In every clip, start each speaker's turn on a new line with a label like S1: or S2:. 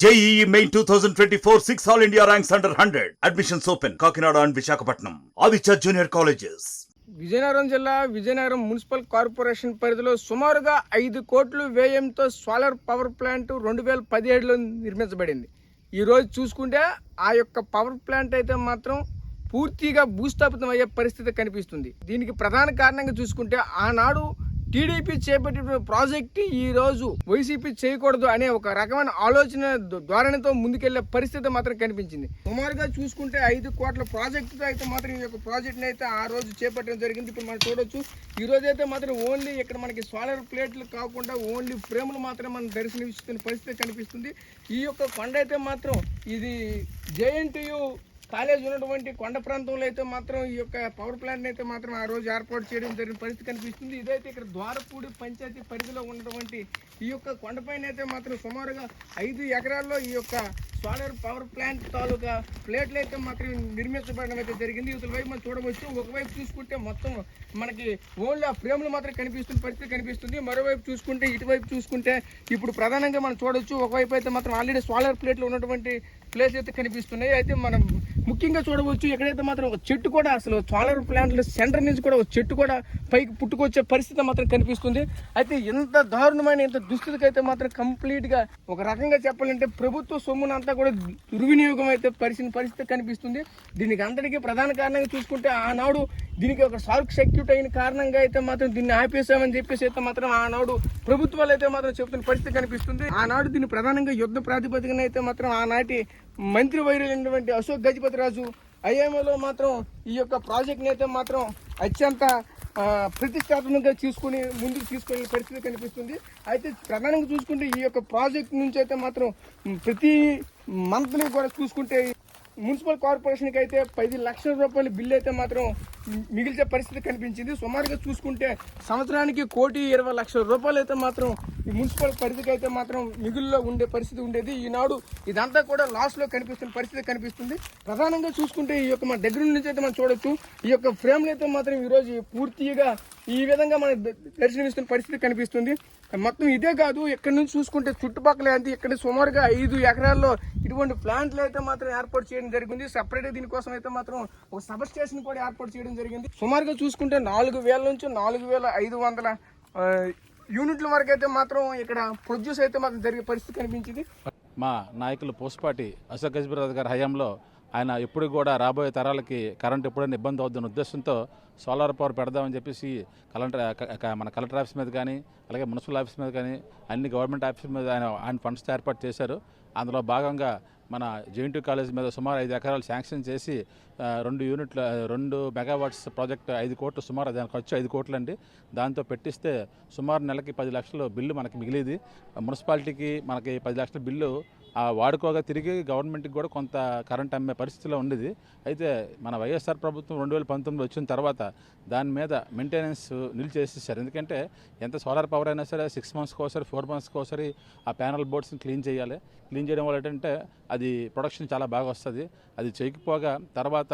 S1: JEE Main 2024 6 All India ranks under 100. Admissions open. Kakinada and Visakhapatnam. Aditya Junior Colleges.
S2: Vizianagaram జిల్లా Vizianagaram municipal corporation పరిధిలో సుమారుగా 5 కోట్ల వ్యయంతో solar power plant 2017లో నిర్మించబడింది. ఈరోజు చూసుకుంటే ఆ యొక్క పవర్ ప్లాంట్ అయితే మాత్రం పూర్తిగా భూస్థాపితం అయ్యే పరిస్థితి కనిపిస్తుంది. దీనికి ప్రధాన కారణంగా చూసుకుంటే ఆనాడు టీడీపీ చేపట్టిన ప్రాజెక్ట్ ఈ రోజు వైసీపీ చేయకూడదు అనే ఒక రకమైన ఆలోచన ధోరణితో ముందుకెళ్లే పరిస్థితి మాత్రం కనిపించింది. సుమారుగా చూసుకుంటే 5 కోట్ల ప్రాజెక్టుతో అయితే మాత్రం ఈ యొక్క ప్రాజెక్ట్ని అయితే ఆ రోజు చేపట్టడం జరిగింది. ఇప్పుడు మనం చూడొచ్చు, ఈ రోజు అయితే మాత్రం ఓన్లీ ఇక్కడ మనకి సోలార్ ప్లేట్లు కాకుండా ఓన్లీ ఫ్రేములు మాత్రం మనం దర్శనమిస్తున్న పరిస్థితి కనిపిస్తుంది. ఈ యొక్క కొండ అయితే మాత్రం ఇది JNTU కాలేజ్ ఉన్నటువంటి కొండ ప్రాంతంలో అయితే మాత్రం ఈ యొక్క పవర్ ప్లాంట్ అయితే మాత్రం ఆ రోజు ఏర్పాటు చేయడం జరిగిన పరిస్థితి కనిపిస్తుంది. ఇదైతే ఇక్కడ ద్వారపూడి పంచాయతీ పరిధిలో ఉన్నటువంటి ఈ యొక్క కొండపైన అయితే మాత్రం సుమారుగా 5 ఎకరాల్లో ఈ యొక్క సోలార్ పవర్ ప్లాంట్ తాలూకా ప్లేట్లు అయితే మాత్రం నిర్మించబడడం అయితే జరిగింది. ఇవతల వైపు మనం చూడవచ్చు, ఒకవైపు చూసుకుంటే మొత్తం మనకి ఓన్లీ ఆ ఫ్రేమ్లు మాత్రం కనిపిస్తున్న పరిస్థితి కనిపిస్తుంది. మరోవైపు చూసుకుంటే ఇటువైపు చూసుకుంటే ఇప్పుడు ప్రధానంగా మనం చూడవచ్చు, ఒకవైపు అయితే మాత్రం ఆల్రెడీ సోలార్ ప్లేట్లు ఉన్నటువంటి ప్లేస్ అయితే కనిపిస్తున్నాయి. అయితే మనం ముఖ్యంగా చూడవచ్చు, ఎక్కడైతే మాత్రం ఒక చెట్టు కూడా అసలు సోలార్ ప్లాంట్ల సెంటర్ నుంచి కూడా ఒక చెట్టు కూడా పైకి పుట్టుకొచ్చే పరిస్థితి మాత్రం కనిపిస్తుంది. అయితే ఎంత దారుణమైన ఎంత దుస్థితికి అయితే మాత్రం కంప్లీట్గా ఒక రకంగా చెప్పాలంటే ప్రభుత్వ సొమ్మును అంతా కూడా దుర్వినియోగం అయితే పరిస్థితి కనిపిస్తుంది. దీనికి అంతటికీ ప్రధాన కారణంగా చూసుకుంటే ఆనాడు దీనికి ఒక షార్ట్ సర్క్యూట్ అయిన కారణంగా అయితే మాత్రం దీన్ని ఆపేసామని చెప్పేసి అయితే మాత్రం ఆనాడు ప్రభుత్వాలు అయితే మాత్రం చెబుతున్న పరిస్థితి కనిపిస్తుంది. ఆనాడు దీన్ని ప్రధానంగా యుద్ధ ప్రాతిపదికన అయితే మాత్రం ఆనాటి మంత్రి వైరైనటువంటి అశోక్ గజపతిరాజు ఐఎంఏలో మాత్రం ఈ యొక్క ప్రాజెక్ట్ని అయితే మాత్రం అత్యంత ప్రతిష్టాత్మకంగా ముందుకు తీసుకునే పరిస్థితి కనిపిస్తుంది. అయితే ప్రధానంగా చూసుకుంటే ఈ యొక్క ప్రాజెక్ట్ నుంచి అయితే మాత్రం ప్రతి మంత్లీ కూడా చూసుకుంటే మున్సిపల్ కార్పొరేషన్కి అయితే 10 లక్షల రూపాయల బిల్లు అయితే మాత్రం మిగిల్చే పరిస్థితి కనిపించింది. సుమారుగా చూసుకుంటే సంవత్సరానికి 1,20,00,000 రూపాయలు అయితే మాత్రం ఈ మున్సిపల్ పరిధికి అయితే మాత్రం మిగుల్లో ఉండే పరిస్థితి ఉండేది. ఈనాడు ఇదంతా కూడా లాస్లో కనిపిస్తున్న పరిస్థితి కనిపిస్తుంది. ప్రధానంగా చూసుకుంటే ఈ యొక్క మన దగ్గర నుంచి అయితే మనం చూడొచ్చు, ఈ యొక్క ఫ్రేమ్లు అయితే మాత్రం ఈరోజు పూర్తిగా ఈ విధంగా మన దర్శనమిస్తున్న పరిస్థితి కనిపిస్తుంది. మొత్తం ఇదే కాదు, ఇక్కడ నుంచి చూసుకుంటే చుట్టుపక్కల అంటే ఇక్కడ సుమారుగా 5 ఎకరాల్లో ఇటువంటి ప్లాంట్లు అయితే మాత్రం ఏర్పాటు చేయడం జరిగింది. సపరేట్గా దీనికోసం అయితే మాత్రం ఒక సబ్ స్టేషన్ కూడా ఏర్పాటు చేయడం జరిగింది. సుమారుగా చూసుకుంటే 4,000 నుంచి 4,500 యూనిట్ల వరకు అయితే మాత్రం ఇక్కడ ప్రొడ్యూస్ అయితే మాత్రం జరిగే పరిస్థితి కనిపించింది.
S3: మా నాయకులు పోస్పాటి అశోక్ గజపతిరాజు గారి హయాంలో ఆయన ఎప్పుడు కూడా రాబోయే తరాలకి కరెంట్ ఎప్పుడైనా ఇబ్బంది అవుతున్న ఉద్దేశంతో సోలార్ పవర్ పెడదామని చెప్పేసి మన కలెక్టర్ ఆఫీస్ మీద కానీ అలాగే మున్సిపల్ ఆఫీస్ మీద కానీ అన్ని గవర్నమెంట్ ఆఫీస్ మీద ఆయన ఫండ్స్ ఏర్పాటు చేశారు. అందులో భాగంగా మన JNTU కాలేజ్ మీద సుమారు 5 ఎకరాలు శాంక్షన్ చేసి 2 మెగావాట్స్ ప్రాజెక్ట్ 5 కోట్లు, సుమారు దాని ఖర్చు 5 కోట్లు అండి. దాంతో పెట్టిస్తే సుమారు నెలకి 10 లక్షల బిల్లు మనకి మిగిలిది. మున్సిపాలిటీకి మనకి 10 లక్షల బిల్లు వాడుకోగా తిరిగి గవర్నమెంట్కి కూడా కొంత కరెంట్ అమ్మే పరిస్థితిలో ఉండేది. అయితే మన వైఎస్ఆర్ ప్రభుత్వం 2019 వచ్చిన తర్వాత దాని మీద మెయింటెనెన్స్ నిలిచేసేసారు. ఎందుకంటే ఎంత సోలార్ పవర్ అయినా సరే 6 మంత్స్కి ఒకసారి 4 మంత్స్కి ఒకసారి ఆ ప్యానల్ బోర్డ్స్ని క్లీన్ చేయాలి. క్లీన్ చేయడం వల్ల ఏంటంటే అది ప్రొడక్షన్ చాలా బాగా వస్తుంది. అది చేయకపోగా తర్వాత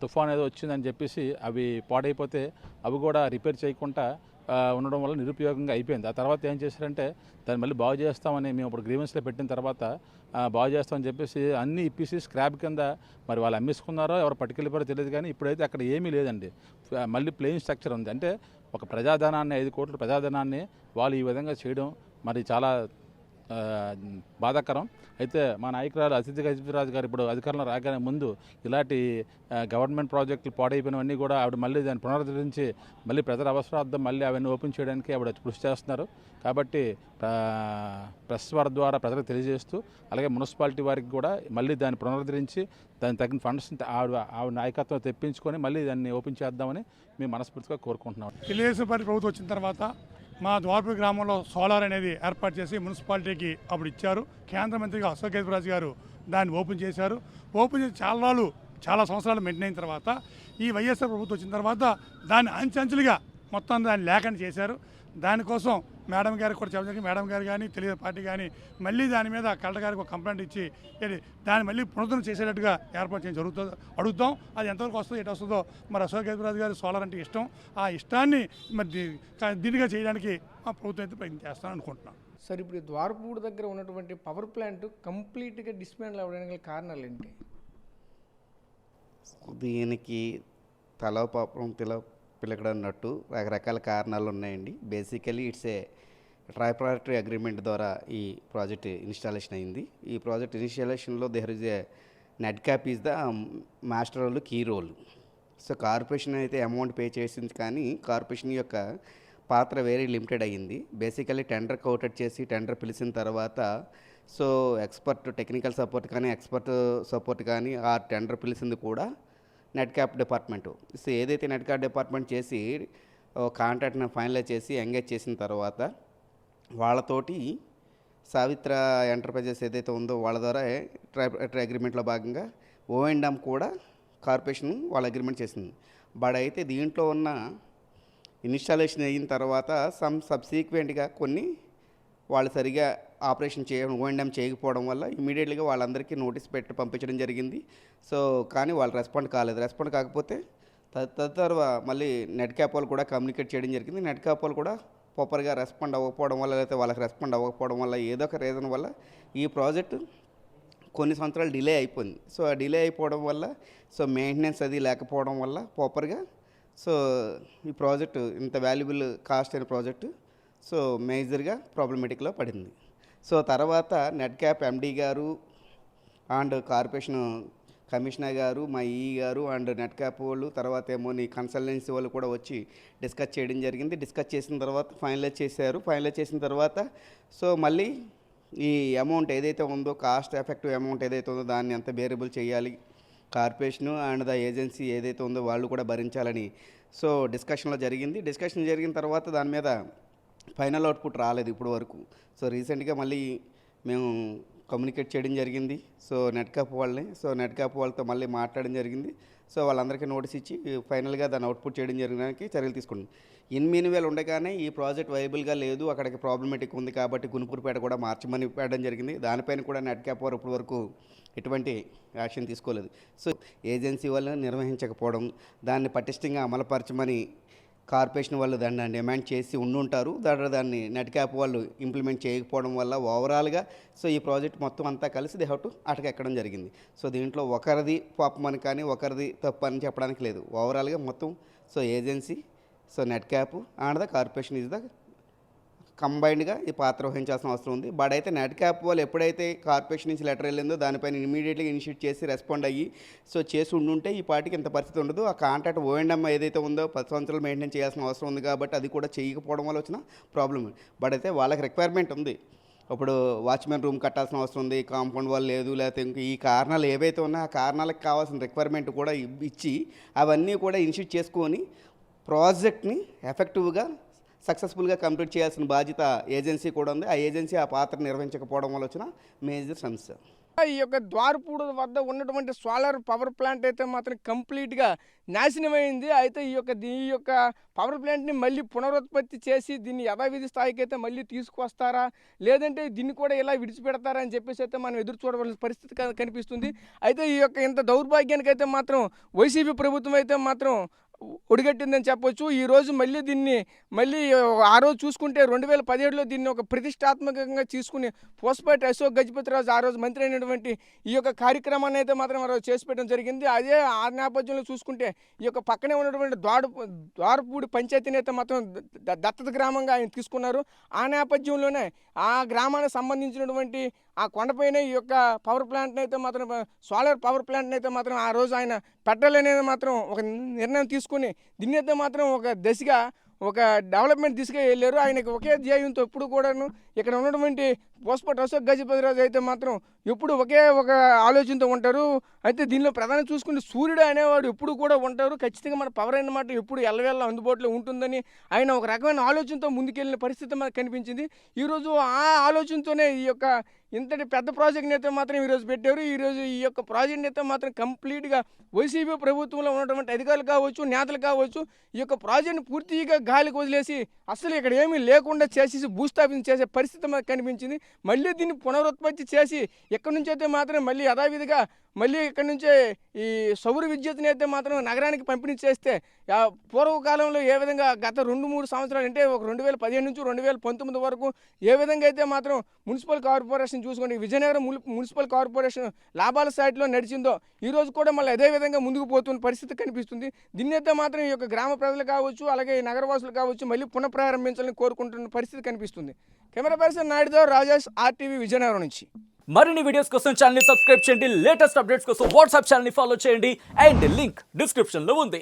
S3: తుఫాన్ ఏదో వచ్చిందని చెప్పేసి అవి పాడైపోతే అవి కూడా రిపేర్ చేయకుండా ఉండడం వల్ల నిరుపయోగంగా అయిపోయింది. ఆ తర్వాత ఏం చేశారంటే దాన్ని మళ్ళీ బాగు చేస్తామని మేము ఇప్పుడు గ్రీవెన్స్లో పెట్టిన తర్వాత బాగు చేస్తామని చెప్పేసి అన్నీ ఇప్పేసి స్క్రాప్ కింద మరి వాళ్ళు అమ్మేసుకున్నారో ఎవరు పట్టుకెళ్ళిపోయారో తెలియదు. కానీ ఇప్పుడైతే అక్కడ ఏమీ లేదండి, మళ్ళీ ప్లెయిన్ స్ట్రక్చర్ ఉంది. అంటే ఒక ప్రజాధనాన్ని 5 కోట్ల ప్రజాధనాన్ని వాళ్ళు ఈ విధంగా చేయడం మరి చాలా బాధాకరం. అయితే మా నాయకురాలు అతిథి గజపతిరాజు గారు ఇప్పుడు అధికారంలో రాగానే ముందు ఇలాంటి గవర్నమెంట్ ప్రాజెక్టులు పాడైపోయినవన్నీ కూడా ఆవిడ మళ్ళీ దాన్ని పునరుద్ధరించి మళ్ళీ ప్రజల అవసరార్థం మళ్ళీ అవన్నీ ఓపెన్ చేయడానికి ఆవిడ కృషి చేస్తున్నారు. కాబట్టి ప్రెస్ వారి ద్వారా ప్రజలకు తెలియజేస్తూ అలాగే మున్సిపాలిటీ వారికి కూడా మళ్ళీ దాన్ని పునరుద్ధరించి దానికి తగిన ఫండ్స్ ఆవిడ నాయకత్వం తెప్పించుకొని మళ్ళీ దాన్ని ఓపెన్ చేద్దామని మేము మనస్ఫూర్తిగా కోరుకుంటున్నాం.
S4: తెలుగుదేశం పార్టీ ప్రభుత్వం వచ్చిన తర్వాత మా ద్వారపూడి గ్రామంలో సోలార్ అనేది ఏర్పాటు చేసి మున్సిపాలిటీకి అప్పుడు ఇచ్చారు. కేంద్ర మంత్రిగా అశోక్ గజపతిరాజు గారు దాన్ని ఓపెన్ చేశారు. ఓపెన్ చేసి చాలా సంవత్సరాలు మెయింటైన్ అయిన తర్వాత ఈ వైఎస్ఆర్ ప్రభుత్వం వచ్చిన తర్వాత దాన్ని అంచెంచులుగా మొత్తం దాన్ని లేకుండా చేశారు. దానికోసం మేడం గారికి కూడా చెప్పడానికి మేడం గారు కానీ తెలుగు పార్టీ కానీ మళ్ళీ దాని మీద కలెక్టర్ గారికి ఒక కంప్లైంట్ ఇచ్చి దాన్ని మళ్ళీ పునరుద్ధరణ చేసేటట్టుగా ఏర్పాటు చేయడం జరుగుతుంది. అడుగుతాం అది ఎంతవరకు వస్తుందో ఎటు వస్తుందో. మరి అశోక్ గజపతిరాజు గారు సోలార్ అంటే ఇష్టం, ఆ ఇష్టాన్ని మరి దీనిగా చేయడానికి మా ప్రభుత్వం అయితే ప్రయత్నం చేస్తాను అనుకుంటున్నాం.
S2: సార్ ఇప్పుడు ఈ ద్వారపూడి దగ్గర ఉన్నటువంటి పవర్ ప్లాంట్ కంప్లీట్గా డిస్మాండిల్ అవ్వడానికి గల కారణాలు ఏంటి?
S5: దీనికి తల పాపం పిలకడం అన్నట్టు రకరకాల కారణాలు ఉన్నాయండి. Basically it's a tripartite agreement ద్వారా ఈ ప్రాజెక్ట్ ఇన్స్టాలేషన్ అయింది. ఈ ప్రాజెక్ట్ ఇన్స్టాలేషన్లో there is a NEDCAP is the master role, key role. So corporation అయితే అమౌంట్ పే చేసింది, కానీ కార్పొరేషన్ యొక్క పాత్ర వెరీ లిమిటెడ్ అయ్యింది. బేసికలీ టెండర్ కౌటెడ్ చేసి టెండర్ పిలిచిన తర్వాత సో ఎక్స్పర్ట్ టెక్నికల్ సపోర్ట్ కానీ ఎక్స్పర్ట్ సపోర్ట్ కానీ ఆ టెండర్ పిలిచింది కూడా నెట్ క్యాప్ డిపార్ట్మెంట్. సో ఏదైతే నెట్ క్యాప్ డిపార్ట్మెంట్ చేసి కాంట్రాక్ట్ని ఫైనలైజ్ చేసి ఎంగేజ్ చేసిన తర్వాత వాళ్ళతోటి సావిత్ర ఎంటర్ప్రైజెస్ ఏదైతే ఉందో వాళ్ళ ద్వారా ట్రై అగ్రిమెంట్లో భాగంగా O&M కూడా కార్పొరేషన్ వాళ్ళ అగ్రిమెంట్ చేసింది. బట్ అయితే దీంట్లో ఉన్న ఇన్స్టాలేషన్ అయిన తర్వాత సబ్సీక్వెంట్గా కొన్ని వాళ్ళు సరిగా ఆపరేషన్ చేయడం O&M చేయకపోవడం వల్ల ఇమీడియట్గా వాళ్ళందరికీ నోటీస్ పెట్టి పంపించడం జరిగింది. సో కానీ వాళ్ళు రెస్పాండ్ కాలేదు. రెస్పాండ్ కాకపోతే తదుపరి మళ్ళీ నెట్ క్యాప్ వాళ్ళు కూడా కమ్యూనికేట్ చేయడం జరిగింది. నెట్ క్యాప్ వాళ్ళు కూడా ప్రాపర్గా రెస్పాండ్ అవ్వకపోవడం వల్ల, లేకపోతే వాళ్ళకి రెస్పాండ్ అవ్వకపోవడం వల్ల, ఏదో ఒక రీజన్ వల్ల ఈ ప్రాజెక్టు కొన్ని సంవత్సరాలు డిలే అయిపోయింది. సో ఆ డిలే అయిపోవడం వల్ల సో మెయింటెనెన్స్ అది లేకపోవడం వల్ల ప్రాపర్గా సో ఈ ప్రాజెక్టు ఇంత వాల్యుబుల్ కాస్ట్ అయిన ప్రాజెక్టు సో మేజర్గా ప్రాబ్లమేటిక్లో పడింది. సో తర్వాత నెట్ క్యాప్ ఎండీ గారు అండ్ కార్పొరేషన్ కమిషనర్ గారు, మా ఈఈ గారు అండ్ నెట్ క్యాప్ వాళ్ళు, తర్వాత ఏమో నీ కన్సల్టెన్సీ వాళ్ళు కూడా వచ్చి డిస్కస్ చేయడం జరిగింది. డిస్కస్ చేసిన తర్వాత ఫైనలైజ్ చేశారు. ఫైనలైజ్ చేసిన తర్వాత సో మళ్ళీ ఈ అమౌంట్ ఏదైతే ఉందో, కాస్ట్ ఎఫెక్టివ్ అమౌంట్ ఏదైతే ఉందో దాన్ని ఎంత బేరబుల్ చేయాలి, కార్పొరేషను అండ్ ద ఏజెన్సీ ఏదైతే ఉందో వాళ్ళు కూడా భరించాలని సో డిస్కషన్లో జరిగింది. డిస్కషన్ జరిగిన తర్వాత దాని మీద ఫైనల్ అవుట్పుట్ రాలేదు ఇప్పుడు వరకు. సో రీసెంట్గా మళ్ళీ మేము కమ్యూనికేట్ చేయడం జరిగింది సో నెట్ క్యాప్ వాళ్ళని. సో నెట్ క్యాప్ వాళ్ళతో మళ్ళీ మాట్లాడడం జరిగింది. సో వాళ్ళందరికీ నోటీస్ ఇచ్చి ఫైనల్గా దాన్ని అవుట్పుట్ చేయడం జరగడానికి చర్యలు తీసుకుంది. ఇన్మీనివేలు ఉండగానే ఈ ప్రాజెక్ట్ వైబుల్గా లేదు, అక్కడికి ప్రాబ్లమేటిక్ ఉంది కాబట్టి గునుపూరుపేట కూడా మార్చమని పెట్టడం జరిగింది. దానిపైన కూడా నెట్ క్యాప్ వారు ఇప్పటి వరకు ఎటువంటి యాక్షన్ తీసుకోలేదు. సో ఏజెన్సీ వాళ్ళు నిర్వహించకపోవడం, దాన్ని పటిష్టంగా అమలుపరచమని కార్పొరేషన్ వాళ్ళు దాన్ని డిమాండ్ చేసి ఉండుంటారు. దాన్ని నెట్ క్యాప్ వాళ్ళు ఇంప్లిమెంట్ చేయకపోవడం వల్ల ఓవరాల్గా సో ఈ ప్రాజెక్ట్ మొత్తం అంతా కలిసి దే హ్యావ్ టు అటకెక్కడం జరిగింది. సో దీంట్లో ఒకరిది పాపం అని కానీ ఒకరిది తప్పు అని చెప్పడానికి లేదు. ఓవరాల్గా మొత్తం so agency, so NEDCAP and the corporation is the కంబైన్డ్గా ఈ పాత్ర వహించాల్సిన అవసరం ఉంది. బట్ అయితే నెట్ క్యాప్ వాళ్ళు ఎప్పుడైతే కార్పొరేషన్ నుంచి లెటర్ వెళ్ళిందో దానిపైన ఇమీడియట్గా ఇనిషియేట్ చేసి రెస్పాండ్ అయ్యి సో చేసి ఉండుంటే ఈ పార్టీకి ఇంత పరిస్థితి ఉండదు. ఆ కాంట్రాక్ట్ O&M ఏదైతే ఉందో 10 సంవత్సరాలు మెయింటైన్ చేయాల్సిన అవసరం ఉంది కాబట్టి అది కూడా చేయకపోవడం వల్ల వచ్చిన ప్రాబ్లం. బట్ అయితే వాళ్ళకి రిక్వైర్మెంట్ ఉంది. ఇప్పుడు వాచ్మెన్ రూమ్ కట్టాల్సిన అవసరం ఉంది, కాంపౌండ్ వాళ్ళు లేదు, లేకపోతే ఇంక ఈ కారణాలు ఏవైతే ఉన్నాయో ఆ కారణాలకు కావాల్సిన రిక్వైర్మెంట్ కూడా ఇచ్చి అవన్నీ కూడా ఇనిషియేట్ చేసుకొని ప్రాజెక్ట్ని ఎఫెక్టివ్గా సక్సెస్ఫుల్గా కంప్లీట్ చేయాల్సిన బాధ్యత ఏజెన్సీ కూడా ఉంది. ఆ ఏజెన్సీ ఆ పాత్ర నిర్వహించకపోవడం వల్ల వచ్చిన మేజర్ సమస్య.
S2: ఈ యొక్క ద్వారపూడి వద్ద ఉన్నటువంటి సోలార్ పవర్ ప్లాంట్ అయితే మాత్రం కంప్లీట్గా నాశనమైంది. అయితే ఈ యొక్క పవర్ ప్లాంట్ని మళ్ళీ పునరుత్పత్తి చేసి దీన్ని యథావిధి స్థాయికి అయితే మళ్ళీ తీసుకువస్తారా, లేదంటే దీన్ని కూడా ఇలా విడిచిపెడతారా అని చెప్పేసి అయితే మనం ఎదురు చూడవలసిన పరిస్థితి కనిపిస్తుంది. అయితే ఈ యొక్క ఇంత దౌర్భాగ్యానికి అయితే మాత్రం వైసీపీ ప్రభుత్వం అయితే మాత్రం ఒడిగట్టిందని చెప్పొచ్చు. ఈరోజు మళ్ళీ ఆ రోజు చూసుకుంటే 2017లో దీన్ని ఒక ప్రతిష్టాత్మకంగా తీసుకుని పోస్పేట అశోక్ గజపతిరాజు ఆ రోజు మంత్రి అయినటువంటి ఈ యొక్క కార్యక్రమాన్ని అయితే మాత్రం ఆ రోజు చేసి పెట్టడం జరిగింది. అదే ఆ నేపథ్యంలో చూసుకుంటే ఈ యొక్క పక్కనే ఉన్నటువంటి ద్వారపూడి పంచాయతీని అయితే మాత్రం దత్తత గ్రామంగా ఆయన తీసుకున్నారు. ఆ నేపథ్యంలోనే ఆ గ్రామానికి సంబంధించినటువంటి ఆ కొండపైన ఈ యొక్క పవర్ ప్లాంట్ని అయితే మాత్రం సోలార్ పవర్ ప్లాంట్ని అయితే మాత్రం ఆ రోజు ఆయన పెట్టాలనేది మాత్రం ఒక నిర్ణయం తీసుకుని దీన్ని అయితే మాత్రం ఒక డెవలప్మెంట్ దిశగా వెళ్ళారు. ఆయనకి ఒకే ధ్యేయంతో ఎప్పుడు కూడాను ఇక్కడ ఉన్నటువంటి పోస్పేట అశోక్ గజపతిరాజు అయితే మాత్రం ఎప్పుడు ఒక ఆలోచనతో ఉంటారు. అయితే దీనిలో ప్రధానంగా చూసుకుంటే సూర్యుడు అనేవాడు ఎప్పుడు కూడా ఉంటారు. ఖచ్చితంగా మన పవర్ అన్నమాట ఎప్పుడు ఎల్లవేళ అందుబాటులో ఉంటుందని ఆయన ఒక రకమైన ఆలోచనతో ముందుకెళ్ళిన పరిస్థితి మనకు కనిపించింది. ఈరోజు ఆ ఆలోచనతోనే ఈ యొక్క ఇంతటి పెద్ద ప్రాజెక్ట్ని అయితే మాత్రం ఈరోజు పెట్టారు. ఈరోజు ఈ యొక్క ప్రాజెక్ట్ని అయితే మాత్రం కంప్లీట్గా వైసీపీ ప్రభుత్వంలో ఉన్నటువంటి అధికారులు కావచ్చు, నేతలు కావచ్చు, ఈ యొక్క ప్రాజెక్ట్ని పూర్తిగా గాలికి వదిలేసి అసలు ఇక్కడ ఏమీ లేకుండా చేసేసి భూస్థాపన చేసే పరిస్థితి మనకు కనిపించింది. మళ్ళీ దీన్ని పునరుత్పత్తి చేసి ఎక్కడి నుంచి అయితే మాత్రం మళ్ళీ యథావిధిగా మళ్ళీ ఇక్కడ నుంచే ఈ సౌర విద్యుత్ని అయితే మాత్రం నగరానికి పంపిణీ చేస్తే పూర్వకాలంలో ఏ విధంగా గత 2-3 సంవత్సరాలు అంటే ఒక 2015 నుంచి 2019 వరకు ఏ విధంగా అయితే మాత్రం మున్సిపల్ కార్పొరేషన్ చూసుకోండి, విజయనగరం మున్సిపల్ కార్పొరేషన్ లాభాల సైట్లో నడిచిందో ఈరోజు కూడా మళ్ళీ అదే విధంగా ముందుకు పోతున్న పరిస్థితి కనిపిస్తుంది. దీన్ని అయితే మాత్రం ఈ యొక్క గ్రామ ప్రజలు కావచ్చు, అలాగే ఈ నగరవాసులు కావచ్చు మళ్ళీ పునఃప్రారంభించాలని కోరుకుంటున్న పరిస్థితి కనిపిస్తుంది. కెమెరా పర్సన్ నాయుడుతో రాజేష్, RTV విజయనగరం నుంచి.
S6: మరిన్ని వీడియోస్ కోసం ఛానల్ ని సబ్స్క్రైబ్ చేయండి, లేటెస్ట్ అప్డేట్స్ కోసం వాట్సాప్ ఛానల్ ని ఫాలో చేయండి అండ్ లింక్ డిస్క్రిప్షన్ లో ఉంది.